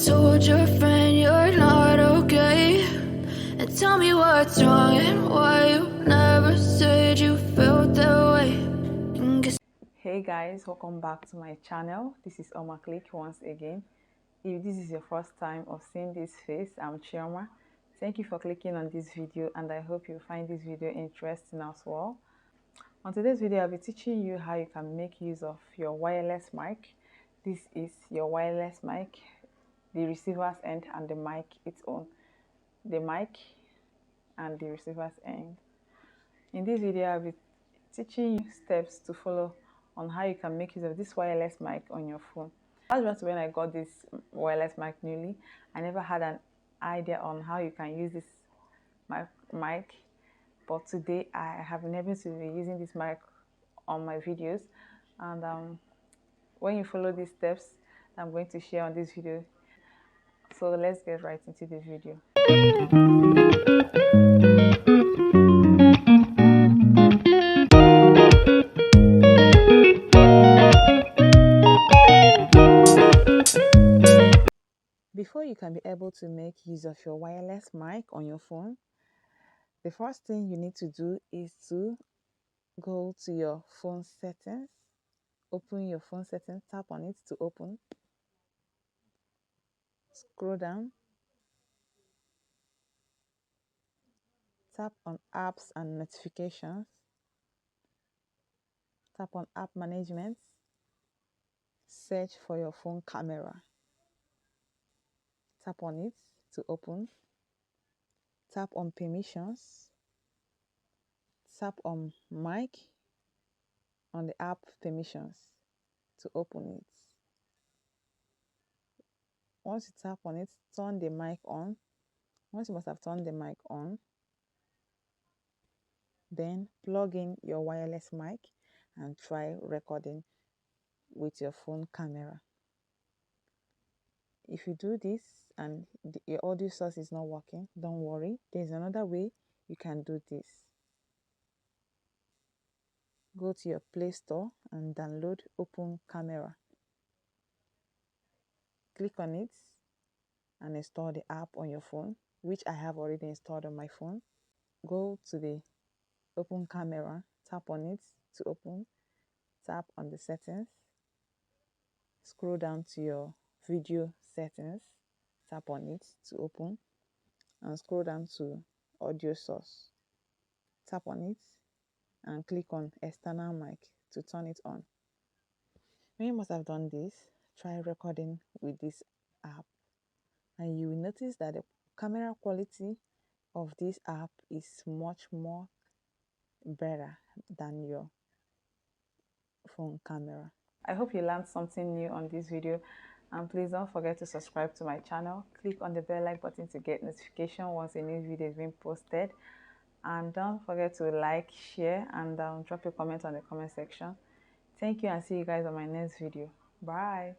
told your friend you're not okay? And tell me what's wrong and why you never said you felt that way. Hey guys, welcome back to my channel. This is Oma Click once again. If this is your first time of seeing this face, I'm Chioma. Thank you for clicking on this video, and I hope you find this video interesting as well. On today's video, I'll be teaching you how you can make use of your wireless mic. This is your wireless mic, the receiver's end and the mic its own. The mic and the receiver's end. In this video, I'll be teaching you steps to follow on how you can make use of this wireless mic on your phone. That's just when I got this wireless mic newly. I never had an idea on how you can use this mic, but today I have been able to be using this mic on my videos, and when you follow these steps I'm going to share on this video, so let's get right into the video. Before you can be able to make use of your wireless mic on your phone, the first thing you need to do is to go to your phone settings, open your phone settings, tap on it to open, scroll down, tap on apps and notifications, tap on app management, search for your phone camera, tap on it to open, tap on permissions, tap on mic on the app permissions to open it. Once you tap on it, turn the mic on. Once you must have turned the mic on, then plug in your wireless mic and try recording with your phone camera. If you do this and your audio source is not working, don't worry, there's another way you can do this. Go to your Play Store and download Open Camera. Click on it and install the app on your phone, which I have already installed on my phone. Go to the Open Camera, tap on it to open, tap on the settings, scroll down to your video settings, tap on it to open, and scroll down to audio source. Tap on it and click on external mic to turn it on. When you must have done this, try recording with this app, and you will notice that the camera quality of this app is much more better than your phone camera. I hope you learned something new on this video, and please don't forget to subscribe to my channel. Click on the bell like button to get notification once a new video is being posted, and don't forget to like, share, and drop a comment on the comment section. Thank you, and see you guys on my next video. Bye.